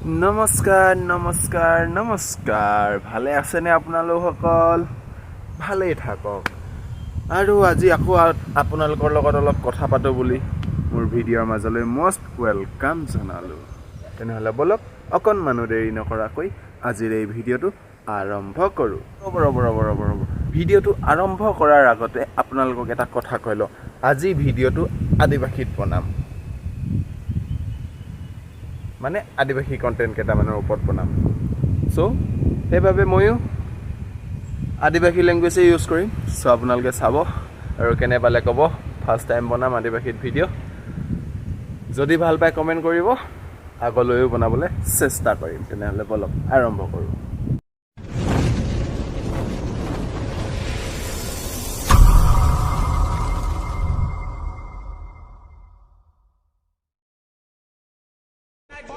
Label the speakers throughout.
Speaker 1: নমস্কাৰ নমস্কাৰ নমস্কাৰ ভালে আছেনে আপোনালোকসকল ভালেই থাকক আৰু আজি আকৌ আপোনালোকৰ লগত অলপ কথা পাতো বুলি মোৰ ভিডিঅ'ৰ মাজলৈ মষ্ট ওয়েলকাম জনালো তেনেহলে বলক অকণমানো দেৰি নকৰাকৈ আজিৰ এই ভিডিঅ'টো আৰম্ভ কৰো ভিডিঅ'টো আৰম্ভ কৰাৰ আগতে আপোনালোকক এটা কথা কৈলো আজি ভিডিঅ'টো আদিবাসীত বনাম মানে আদিবাসী কন্টেন্ট কেইটামানৰ ওপৰত বনাম সো সেইভাবে ময়ো আদিবাসী ল্যাঙ্গুৱেজ ইউজ কৰিম সো আপোনালোকে চাব আৰু কেনে পালে ক'ব ফাৰ্স্ট টাইম বনাম আদিবাসীত ভিডিঅ' যদি ভাল পায় কমেন্ট কৰিব আগলৈও বনাবলৈ চেষ্টা কৰিম তেনেহলে বলক আৰম্ভ কৰো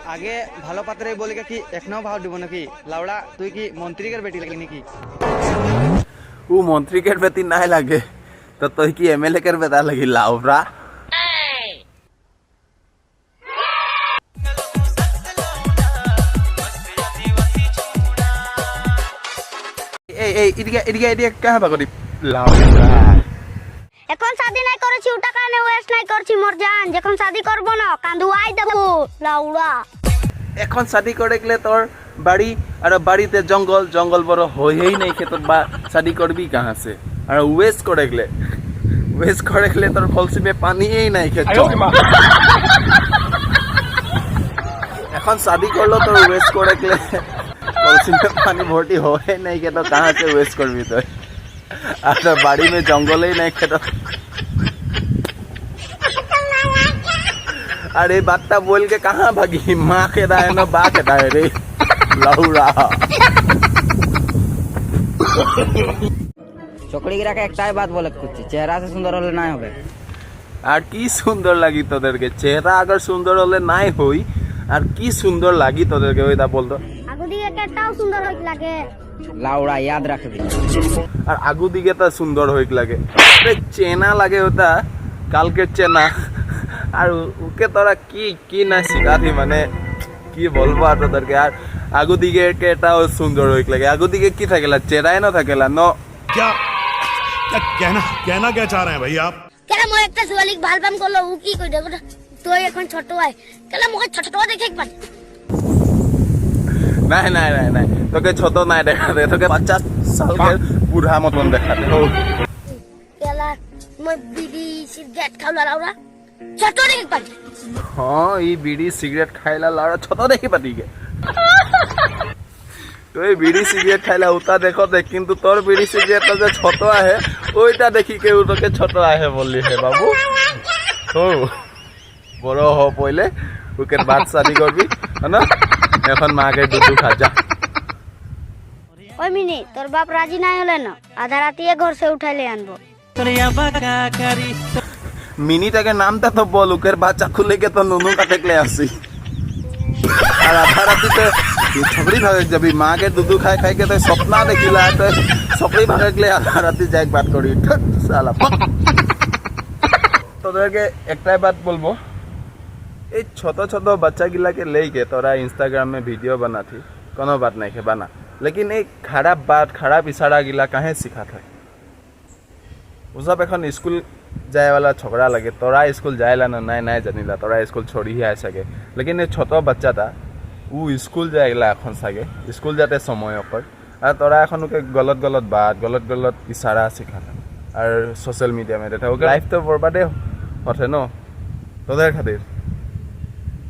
Speaker 2: आगे भालो पात्रे बोले कि एक नौ भाव दिबो नकी लावड़ा तुई की मंत्री कर बेटी लगी नकी
Speaker 1: ऊ मंत्री के बेटी नहीं लगे तो तोय की एमएलए कर बेटा लगी लावड़ा ইদিকে কাহা বাগদি লাউড়া
Speaker 3: এখন শাদি নাই করেছি টাকা নে ওয়েস্ট নাই করছি মর জান যখন শাদি করব না কান্দুয়াই দেব লাউড়া
Speaker 1: এখন শাদি করে গেলে তোর বাড়ি আর বাড়িতে জঙ্গল জঙ্গল বড় হয়েই নাই খেত বা শাদি করবি कहां से আর ওয়েস্ট করে গেলে তোর কলসি মে পানিই নাই খেত এখন শাদি করলো তোর ওয়েস্ট করে গেলে কলসি মে পানি ভর্তি হয় নাই খেত कहां से ওয়েস্ট করবি তুই আর বাড়ি মে জঙ্গলই নাই খেত अरे बातটা बोल के कहां भागी मां के दाए ना बा के दाए रे लाउरा
Speaker 2: चोकड़ी गिरा के एकटाई बात बोले कुछ चेहरा से सुंदर होले ना होबे
Speaker 1: আর কি সুন্দর লাগি তোদেরকে চেহারা अगर সুন্দর হলে নাই হই আর কি সুন্দর লাগি তোদেরকে ওইটা বল তো
Speaker 3: আগু দিকে কেটাও সুন্দর হইত লাগে
Speaker 2: लावड़ा याद रखबी
Speaker 1: আর আগু দিকে তা সুন্দর হইক লাগে আরে চেনা লাগে ওটা কালকে চেনা আর ওকে তোরা কি না শিখাতি মানে কি বলবো আর তোদেরকে আর আগু দিকে কেটাও সুন্দর হইক লাগে আগু দিকে কি থাকেলা চেরাই না থাকেলা ন
Speaker 4: क्या कहना क्या चाह रहे हैं भाई आप
Speaker 3: কেলা মই একটা সুয়ালিক ভালবাম করলো ও কি কই দেখো তুই এখন ছোট হয় কেলা মই ছোট দেখে একবার
Speaker 1: নাই তোকে ছোট নাই দেখা দে তোকে 50 साल के बूढ़ा मतन দেখা দে
Speaker 3: কেলা মই বিড়ি সিগারেট খাওলা লাউরা ছোট দেখে একবার
Speaker 1: हाँ ये बीड़ी सिगरेट खाइला लाड़ा छोटा देखी पाती के तो ये बीड़ी सिगरेट खाइला उता देखो देख किंतु तोर बीड़ी सिगरेट जो छोटा है ओइटा देखी के तो के छोटा है बोली है बाबू तो बड़ो हो पहले ओके बाद शादी करबी है ना এখন মাকে দুধ খা যা
Speaker 3: ওই মিনি তোর বাপ রাজি নাই হলে না আধা রাতে ঘর से উঠাইলে আনবো
Speaker 1: মিনিটাকে নামটা তো বল ওকের বাচ্চা খুলে কে তো নুনু কাটে লে আসি আর আধা রাতে ছবড়ি ভাগে যাবি মাকে দুধু খাই খাই কে তো স্বপ্ন দেখিলা তো ছবড়ি ভাগে লে আধা রাতে যাই বাত করি শালা তোদেরকে একটাই বাত বলবো এই ছোট ছোট बच्चा गिला के लेके तोरा इंस्टाग्राम में वीडियो बनाती कोनो बात नहीं है बना लेकिन एक खराब बात खराब इशारा गिला काहे सिखात है उ सब এখন स्कूल जाए वाला छोकरा लगे तोरा स्कूल जाएला ना नहीं जानिला तोरा स्कूल छोड़ी ही आए सके लेकिन ये छोटा बच्चा था उ स्कूल जाएला এখন सके स्कूल जाते समय पर और तोरा এখন के गलत बात गलत इशारा सिखाता और सोशल मीडिया में देता ओके लाइफ तो बर्बादे होते न तोদের खातिर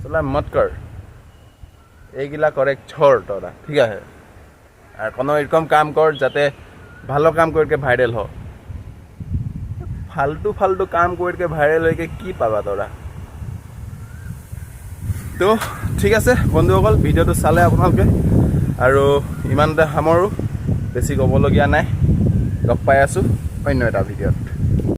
Speaker 1: चला मत कर এইগিলা করে छोड़ तोरा ठीक है और कोनो এরকম কাম কর যাতে ভালো কাম করকে ভাইরাল হ ফালতু কাম করকে ভাইরাল হইকে কি পাবা তোরা তো ঠিক আছে বন্ধুসকল ভিডিওটো চালে আপোনালোকে আৰু ইমানতে সামৰো বেছি ক'বলগীয়া নাই লগ পাই আছো অন্য এটা ভিডিঅ'ত